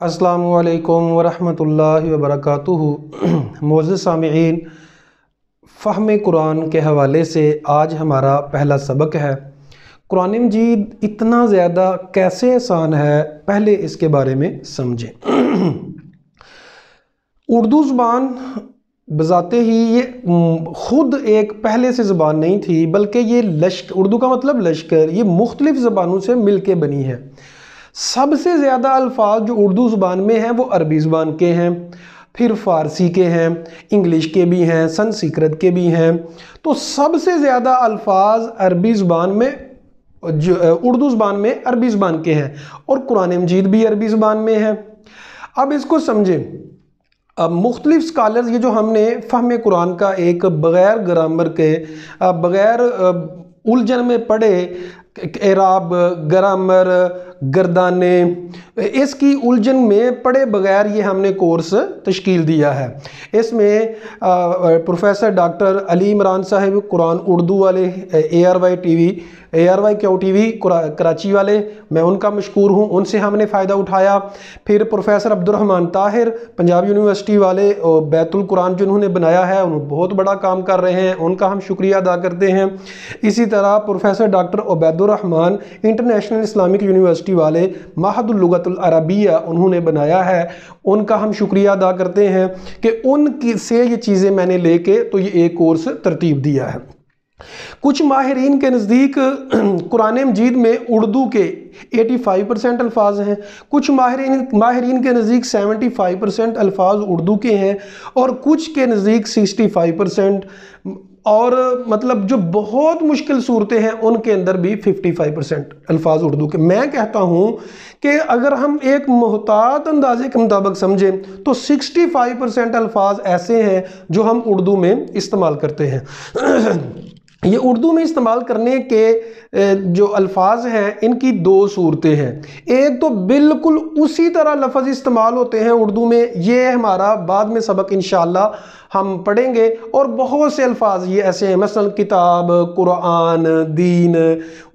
अस्सलामु अलैकुम वरहमतुल्लाहि वबरकातुहू। मोअज़्ज़िज़ सामिईन, फ़हम कुरान के हवाले से आज हमारा पहला सबक है। कुरान मजीद इतना ज़्यादा कैसे आसान है, पहले इसके बारे में समझें। उर्दू ज़ुबान बज़ाते ही ये ख़ुद एक पहले से ज़ुबान नहीं थी, बल्कि ये लश्कर, उर्दू का मतलब लश्कर, ये मुख्तलिफ़ ज़बानों से मिल के बनी है। सबसे ज़्यादा अल्फाज जो उर्दू ज़ुबान में हैं वो अरबी ज़ुबान के हैं, फिर फ़ारसी के हैं, इंग्लिश के भी हैं, संस्कृत के भी हैं। तो सबसे ज़्यादा अल्फाज अरबी ज़ुबान में उर्दू ज़ुबान में अरबी ज़ुबान के हैं, और कुरान मजीद भी अरबी ज़ुबान में है। अब इसको समझें। अब मुख्तलिफ़ स्कॉलर्स, ये जो हमने फ़हम कुरान का एक बग़ैर ग्रामर के, बग़ैर उलझन में पढ़े, एराब, ग्रामर, गर्दाने, इसकी उलझन में पढ़े बगैर ये हमने कोर्स तश्कील दिया है। इसमें प्रोफेसर डॉक्टर अली इमरान साहिब कुरान उर्दू वाले, ARY क्यू TV कराची वाले, मैं उनका मशकूर हूँ, उनसे हमने फ़ायदा उठाया। फिर professor Abdurrahman Tahir Punjab university वाले, बैतुल कुरान जिन्होंने बनाया है, उन्होंने बहुत बड़ा काम कर रहे हैं, उनका हम शुक्रिया अदा करते हैं। इसी तरह professor doctor Ubaidurrahman international Islamic university वाले, महदुल लुगतुल अरबिया उन्होंने बनाया है, उनका हम शुक्रिया अदा करते हैं कि उनकी से ये चीज़ें मैंने लेके तो ये एक कोर्स तरतीब दिया है। कुछ माहिरीन के नज़दीक कुरान मजीद में उर्दू के 85% अल्फाज हैं, कुछ माहिरीन के नज़दीक 75% अल्फाज उर्दू के हैं, और कुछ के नज़दीक 65%, और मतलब जो बहुत मुश्किल सूरतें हैं उनके अंदर भी 55% अल्फाज उर्दू के। मैं कहता हूँ कि अगर हम एक मुहतात अंदाजे के मुताबिक समझें तो 65% अल्फाज ऐसे हैं जो हम उर्दू में इस्तेमाल करते हैं। ये उर्दू में इस्तेमाल करने के जो अल्फाज हैं, इनकी दो सूरतें हैं। एक तो बिल्कुल उसी तरह लफ्ज़ इस्तेमाल होते हैं उर्दू में, ये हमारा बाद में सबक इंशाअल्लाह हम पढ़ेंगे, और बहुत से अल्फाज ये ऐसे हैं, मसलन किताब, कुरान, दीन,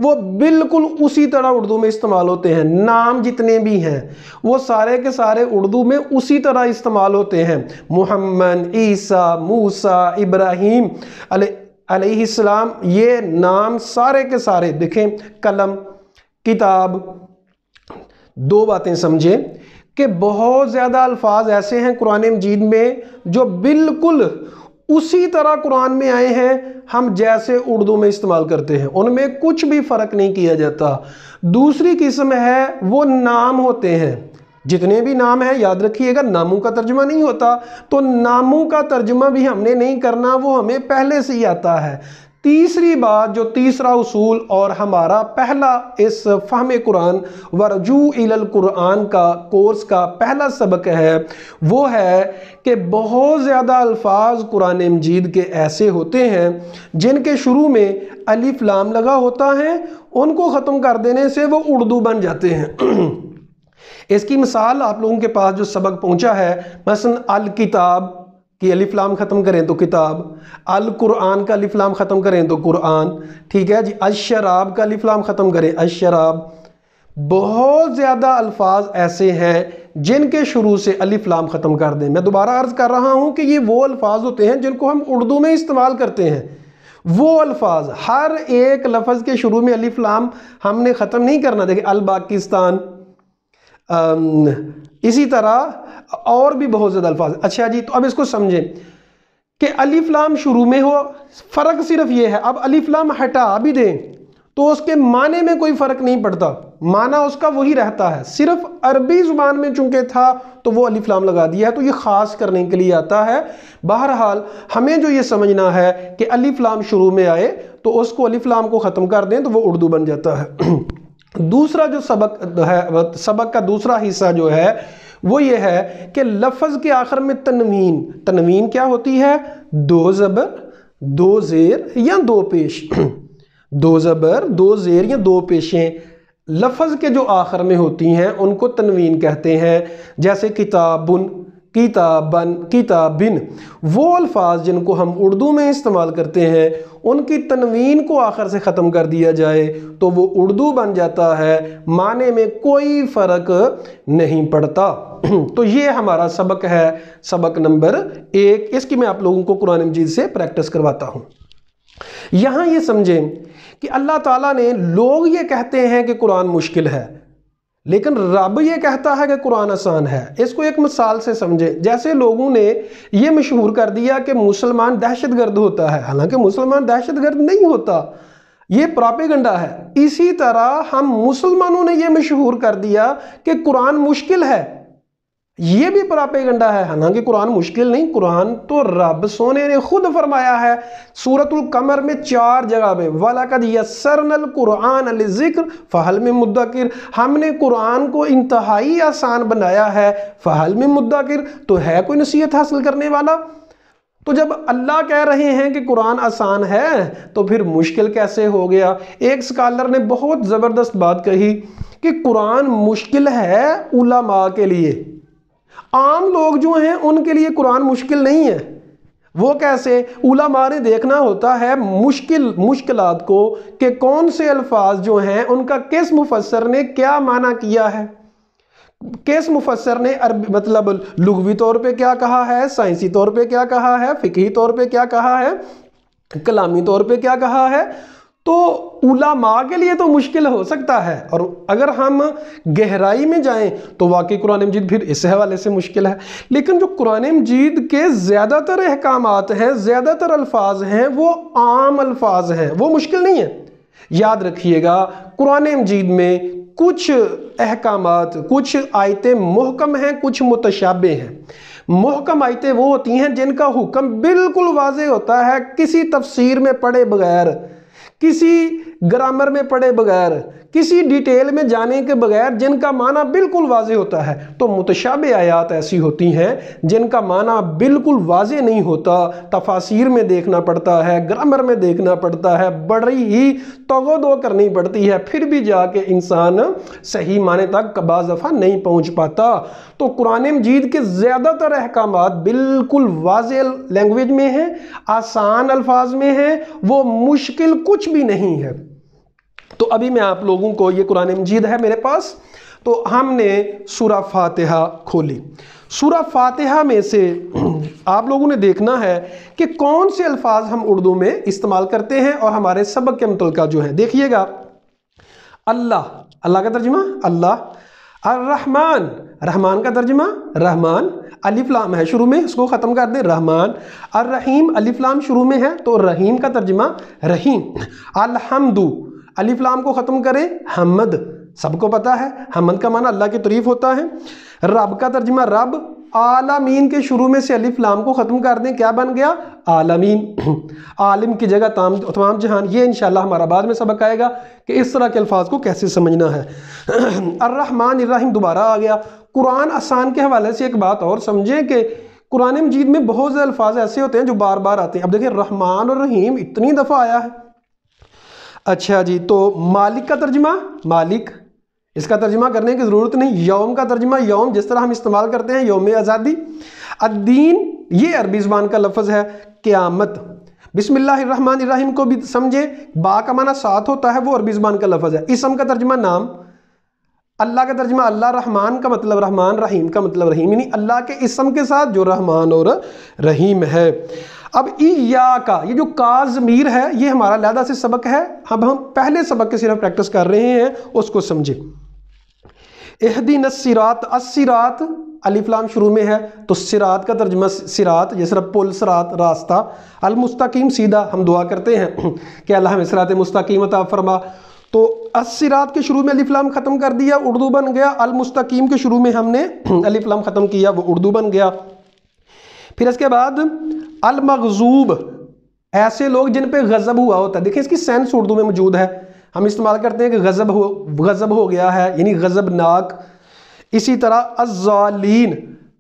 वो बिल्कुल उसी तरह उर्दू में इस्तेमाल होते हैं। नाम जितने भी हैं वो सारे के सारे उर्दू में उसी तरह इस्तेमाल होते हैं। मुहम्मद, ईसा, मूसा, इब्राहीम अलैहिस्सलाम, ये नाम सारे के सारे देखें। कलम, किताब, दो बातें समझें कि बहुत ज़्यादा अल्फाज ऐसे हैं कुरान मजीद में जो बिल्कुल उसी तरह कुरान में आए हैं, हम जैसे उर्दू में इस्तेमाल करते हैं, उनमें कुछ भी फ़र्क नहीं किया जाता। दूसरी किस्म है वो नाम होते हैं। जितने भी नाम हैं, याद रखिएगा, नामों का तर्जुमा नहीं होता, तो नामों का तर्जुमा भी हमने नहीं करना, वो हमें पहले से ही आता है। तीसरी बात, जो तीसरा उसूल और हमारा पहला इस फ़हम कुरान वरजू इलल कुरान का कोर्स का पहला सबक है, वो है कि बहुत ज़्यादा अल्फाज कुरान मजीद के ऐसे होते हैं जिनके शुरू में अलिफ लाम लगा होता है, उनको ख़त्म कर देने से वो उर्दू बन जाते हैं। इसकी मिसाल आप लोगों के पास जो सबक पहुंचा है, मसलन अल किताब की अलिफ लाम ख़त्म करें तो किताब, अल कुरान का अलिफ लाम ख़त्म करें तो कुरान, ठीक है जी। अशराब का अलिफ लाम ख़त्म करें अशराब। बहुत ज़्यादा अल्फाज ऐसे हैं जिनके शुरू से अलिफ लाम ख़त्म कर दें। मैं दोबारा अर्ज़ कर रहा हूँ कि ये वो अल्फाज होते हैं जिनको हम उर्दू में इस्तेमाल करते हैं। वो अल्फाज, हर एक लफ्ज़ के शुरू में अलिफ लाम हमने ख़त्म नहीं करना। देखिए अल पाकिस्तान, इसी तरह और भी बहुत ज़्यादा अल्फाज। अच्छा जी, तो अब इसको समझें कि अलिफ लाम शुरू में हो, फ़र्क सिर्फ ये है, अब अलिफ लाम हटा भी दें तो उसके माने में कोई फ़र्क नहीं पड़ता, माना उसका वही रहता है। सिर्फ अरबी ज़ुबान में चूंकि था तो वो अलिफ लाम लगा दिया है, तो ये ख़ास करने के लिए आता है। बहरहाल हमें जो ये समझना है कि अलिफ लाम शुरू में आए तो उसको अलिफ लाम को ख़त्म कर दें तो वो उर्दू बन जाता है। दूसरा जो सबक है, सबक का दूसरा हिस्सा जो है वो ये है कि लफ्ज़ के आखिर में तनवीन, तनवीन क्या होती है? दो ज़बर, दो ज़ेर या दो पेश। दो ज़बर, दो ज़ेर या दो पेशें लफ्ज़ के जो आखिर में होती हैं उनको तनवीन कहते हैं। जैसे किताबुन, किताबन किताबिन, वो अल्फाज जिनको हम उर्दू में इस्तेमाल करते हैं उनकी तनवीन को आखिर से ख़त्म कर दिया जाए तो वो उर्दू बन जाता है, माने में कोई फ़र्क नहीं पड़ता। तो ये हमारा सबक है, सबक नंबर 1। इसकी मैं आप लोगों को कुरान मजीद से प्रैक्टिस करवाता हूँ। यहाँ ये समझें कि अल्लाह ताला ने, लोग ये कहते हैं कि कुरान मुश्किल है, लेकिन रब ये कहता है कि कुरान आसान है। इसको एक मिसाल से समझें। जैसे लोगों ने ये मशहूर कर दिया कि मुसलमान दहशतगर्द होता है, हालांकि मुसलमान दहशतगर्द नहीं होता, ये प्रोपेगेंडा है। इसी तरह हम मुसलमानों ने ये मशहूर कर दिया कि कुरान मुश्किल है, ये भी प्रोपेगेंडा है, हालांकि कुरान मुश्किल नहीं। कुरान तो रब सोने ने खुद फरमाया है सूरतुल कमर में 4 जगह पे, वलकद यस्सरनल कुरान लिज़िक्र फहल मिन मुद्दकिर, हमने कुरान को इंतहाई आसान बनाया है, फहल मिन मुद्दकिर, तो है कोई नसीहत हासिल करने वाला। तो जब अल्लाह कह रहे हैं कि कुरान आसान है तो फिर मुश्किल कैसे हो गया। एक स्कॉलर ने बहुत ज़बरदस्त बात कही कि कुरान मुश्किल है उलमा के लिए, आम लोग जो हैं उनके लिए कुरान मुश्किल नहीं है। वो कैसे? उलमा ने देखना होता है मुश्किलात को कि कौन से अल्फाज जो हैं उनका किस मुफस्सर ने क्या माना किया है, किस मुफस्सर ने मतलब लुग़वी तौर पे क्या कहा है, साइंसी तौर पे क्या कहा है, फ़िक़ही तौर पे क्या कहा है, कलामी तौर पे क्या कहा है। तो उलमा के लिए तो मुश्किल हो सकता है, और अगर हम गहराई में जाएं तो वाकई कुरान मजीद फिर इस हवाले से मुश्किल है। लेकिन जो कुरान मजीद के ज़्यादातर अहकामात हैं, ज़्यादातर अल्फाज हैं, वो आम अल्फाज हैं, वो मुश्किल नहीं है। याद रखिएगा, कुरान मजीद में कुछ अहकामात, कुछ आयतें मुहकम हैं, कुछ मुतशाबे हैं। मुहकम आयतें वो होती हैं जिनका हुक्म बिल्कुल वाज़ेह होता है, किसी तफसीर में पढ़े बगैर, किसी ग्रामर में पढ़े बगैर, किसी डिटेल में जाने के बगैर, जिनका माना बिल्कुल वाज़ेह होता है। तो मुतशाबे आयात ऐसी होती हैं जिनका माना बिल्कुल वाज़ेह नहीं होता, तफासीर में देखना पड़ता है, ग्रामर में देखना पड़ता है, बड़ी ही तगो-दो करनी पड़ती है, फिर भी जाके इंसान सही माने तक बाज़ दफ़ा नहीं पहुँच पाता। तो कुरान मजीद के ज़्यादातर अहकामात बिल्कुल वाज़ेह लैंग्वेज में हैं, आसान अल्फाज में हैं, वो मुश्किल कुछ भी नहीं है। तो अभी मैं आप लोगों को, ये कुरान मजीद है मेरे पास, तो हमने सूरा फातिहा खोली। सूरा फातिहा में से आप लोगों ने देखना है कि कौन से अल्फाज हम उर्दू में इस्तेमाल करते हैं और हमारे सबक के मुतल्लिक़ जो है। देखिएगा, अल्लाह, अल्लाह का तर्जुमा अल्लाह, अर्रहमान, रहमान का तर्जुमा रहमान, अलिफ लाम है शुरू में, इसको ख़त्म कर दें रहमान। अर्रहीम, अलिफ लाम शुरू में है तो रहीम का तर्जुमा रहीम। अलहम्दु, अलिफ लाम को ख़त्म करें हम्मद, सबको पता है हम्मद का माना अल्लाह की तारीफ होता है। रब का तर्जुमा रब। आलमीन के शुरू में से अलिफ लाम को ख़त्म कर दें, क्या बन गया? आलमीन। आलिम की जगह तमाम जहान। ये इंशाल्लाह हमारा बाद में सबक आएगा कि इस तरह के अल्फाज को कैसे समझना है। अर्रहमान अर्रहीम दोबारा आ गया। कुरान आसान के हवाले से एक बात और समझें कि कुरान मजीद में बहुत से अल्फाज ऐसे होते हैं जो बार बार आते हैं। अब देखिए, रहमान और रहीम इतनी दफ़ा आया है। अच्छा जी, तो मालिक का तर्जुमा मालिक, इसका तर्जुमा करने की ज़रूरत नहीं। यौम का तर्जुमा यौम, जिस तरह हम इस्तेमाल करते हैं यौम आज़ादी। अद्दीन, ये अरबी ज़बान का लफ्ज़ है। क़यामत। बिस्मिल्लाहिर्रहमानिर्रहीम को भी समझे, बा का माना साथ होता है, वो अरबी ज़बान का लफ्ज़ है। इसम का तर्जुमा नाम। अल्लाह का तर्जुमा अल्लाह, रहमान का मतलब रहमान, रहीम का मतलब रहीम, यानी अल्लाह के इसम के साथ जो रहमान और रहीम है। अब इया का, ये जो का ज़मीर है, ये हमारा अलहदा से सबक है। अब हम पहले सबक के सिर्फ प्रैक्टिस कर रहे हैं, उसको समझे। इहदिनस सिरात, अस्सिरात अलिफ लाम शुरू में है तो सिरात का तर्जुमा सिरात, ये सिर्फ पुल, सिरात रास्ता। अल मुस्तकीम सीधा, हम दुआ करते हैं कि अल्लाह हमें सिरात मुस्तकीम अता फरमा। तो अस्सिरात के शुरू में अलिफ लाम ख़त्म कर दिया, उर्दू बन गया। अल मुस्तकीम के शुरू में हमने अलिफ लाम ख़त्म किया, वो उर्दू बन गया। फिर इसके बाद अल मग़ज़ूब, ऐसे लोग जिन पे गज़ब हुआ होता है। देखिए, इसकी सेंस उर्दू में मौजूद है, हम इस्तेमाल करते हैं कि गज़ब हो गया है, यानी गज़बनाक। इसी तरह अज़्ज़ालीन,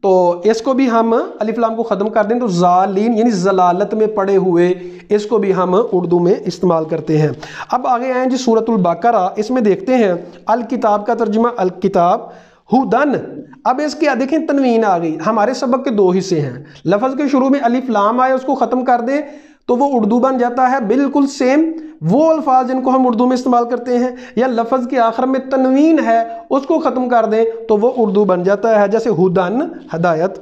तो इसको भी हम अलिफ लाम को ख़त्म कर दें तो ज़ालीन, यानी ज़लालत में पड़े हुए, इसको भी हम उर्दू में इस्तेमाल करते हैं। अब आगे आए जी सूरतुल बकरा, इसमें देखते हैं अल किताब का तर्जुमा अल किताब, हुदन। अब इसके देखें तनवीन आ गई। हमारे सबक के दो हिस्से हैं, लफ्ज़ के शुरू में अलिफ लाम आए उसको ख़त्म कर दें तो वो उर्दू बन जाता है बिल्कुल सेम वो अल्फाज जिनको हम उर्दू में इस्तेमाल करते हैं, या लफ्ज़ के आखिर में तनवीन है उसको ख़त्म कर दें तो वो उर्दू बन जाता है। जैसे हुदन हदायत,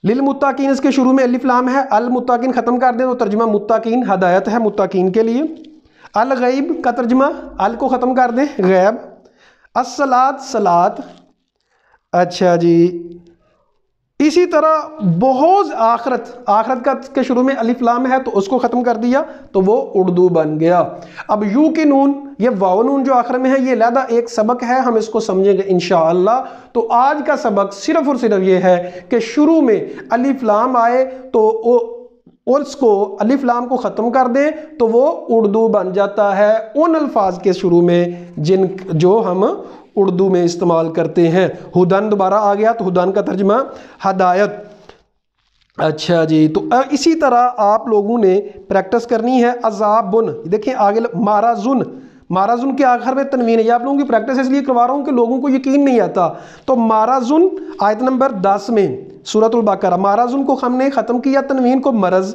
लिल मुत्ताकीन इसके शुरू में अलिफ लाम है, अल मुत्ताकीन ख़त्म कर दें तो तर्जुमा मुत्ताकीन हदायत है मुत्ताकीन के लिए। अल गैब का तर्जुमा अल को ख़त्म कर दें गैब। अस्सलात सलात, अच्छा जी। इसी तरह बहुत आखरत का के शुरू में अलिफ लाम है तो उसको ख़त्म कर दिया तो वो उर्दू बन गया। अब यू की नून, ये वाव नून जो आखिर में है, ये अलहदा एक सबक है, हम इसको समझेंगे इंशाअल्लाह। तो आज का सबक सिर्फ और सिर्फ ये है कि शुरू में अलिफ लाम आए तो और उसको अलिफ लाम को ख़त्म कर दें तो वो उर्दू बन जाता है उन अल्फाज के शुरू में जो हम उर्दू में इस्तेमाल करते हैं। हुदन दोबारा आ गया तो हुदन का तर्जुमा हदायत। अच्छा जी, तो इसी तरह आप लोगों ने प्रैक्टिस करनी है। अज़ाबुन, देखिए आगे माराजुन, माराजुन के आखिर में तनवीन है। ये आप लोगों की प्रैक्टिस इसलिए करवा रहा हूँ कि लोगों को यकीन नहीं आता। तो माराजुन आयत नंबर 10 में सूरतुल बकरा, माराजुन को हमने ख़त्म किया तनवीन को मरज़।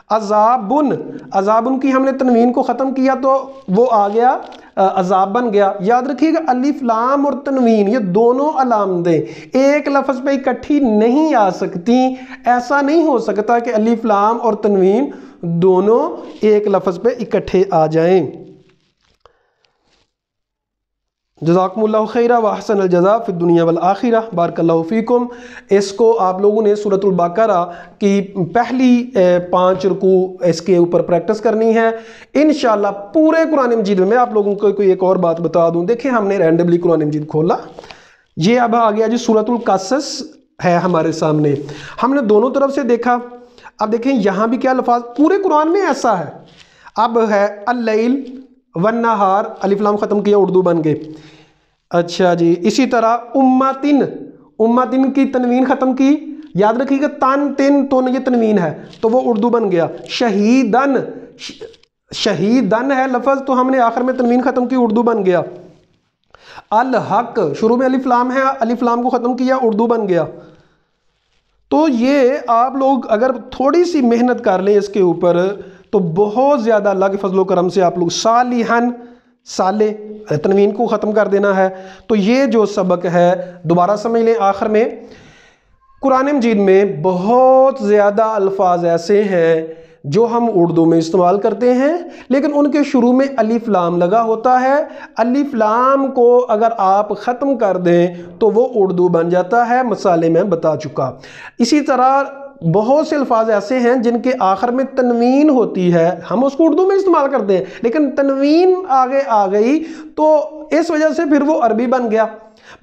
अज़ाबुन, अज़ाबुन की हमने तनवीन को ख़त्म किया तो वो आ गया अज़ाब बन गया। याद रखिएगा अलिफ लाम और तनवीन ये दोनों अलामतें एक लफ्ज़ पे इकट्ठी नहीं आ सकती। ऐसा नहीं हो सकता कि अलिफ लाम और तनवीन दोनों एक लफ्ज़ पे इकट्ठे आ जाएं। जज़ाकुमुल्लाहु खैरा व अहसनल जज़ा फ़िद दुनिया वल आखिरा, बारकल्लाहु फ़ीकुम। इसको आप लोगों ने सूरतुल बकरा की पहली 5 रुकू इसके ऊपर प्रैक्टिस करनी है इंशाअल्लाह। पूरे कुरान मजीद में मैं आप लोगों को कोई एक और बात बता दूं, देखिए हमने रैंडमली कुरान मजीद खोला, ये अब आ गया जी सूरतुल कसस है हमारे सामने, हमने दोनों तरफ से देखा। अब देखें यहाँ भी क्या लफ्ज़ पूरे कुरान में ऐसा है। अब है अल-लैल वन्नहार, अलिफ लाम ख़त्म किया उर्दू बन गए। अच्छा जी, इसी तरह उम्मतिन, उम्मतिन की तनवीन ख़त्म की, याद रखिएगा तन तिन तो ये तनवीन है तो वो उर्दू बन गया। शहीदन, शहीदन है लफ्ज़ तो हमने आखिर में तनवीन ख़त्म की उर्दू बन गया। अल हक, शुरू में अलिफ लाम है, अलिफ लाम को ख़त्म किया उर्दू बन गया। तो ये आप लोग अगर थोड़ी सी मेहनत कर लें इसके ऊपर तो बहुत ज़्यादा अल्लाह के फजलो करम से आप लोग सालिहन, साले तनवीन को ख़त्म कर देना है। तो ये जो सबक है दोबारा समझ लें। आखिर में कुरान मजीद में बहुत ज़्यादा अल्फाज ऐसे हैं जो हम उर्दू में इस्तेमाल करते हैं लेकिन उनके शुरू में अलिफ लाम लगा होता है। अलिफ लाम को अगर आप ख़त्म कर दें तो वो उर्दू बन जाता है, मसाले में बता चुका। इसी तरह बहुत से अल्फाज ऐसे हैं जिनके आखिर में तनवीन होती है, हम उसको उर्दू में इस्तेमाल करते हैं लेकिन तनवीन आगे आ गई तो इस वजह से फिर वो अरबी बन गया।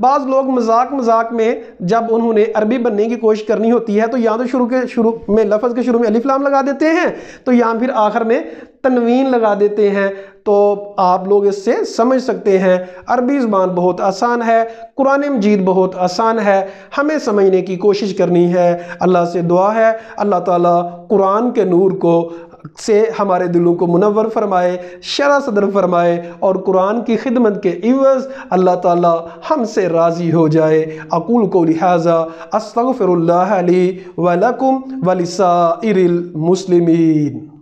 बाज़ लोग मजाक में जब उन्होंने अरबी बनने की कोशिश करनी होती है तो या तो शुरू में लफ्ज़ के शुरू में अलिफ लाम लगा देते हैं तो या फिर आखिर में तनवीन लगा देते हैं। तो आप लोग इससे समझ सकते हैं अरबी ज़बान बहुत आसान है, कुरान मजीद बहुत आसान है, हमें समझने की कोशिश करनी है। अल्लाह से दुआ है अल्लाह ताला कुरान के नूर को से हमारे दिलों को मुनव्वर फरमाए, शरह सदर फरमाए और कुरान की खिदमत के इवज़ अल्लाह ताला हमसे राज़ी हो जाए। अक़ूलु क़ौली हाज़ा अस्तग़फ़िरुल्लाह ली व लकुम व लिसाइरिल मुस्लिमीन।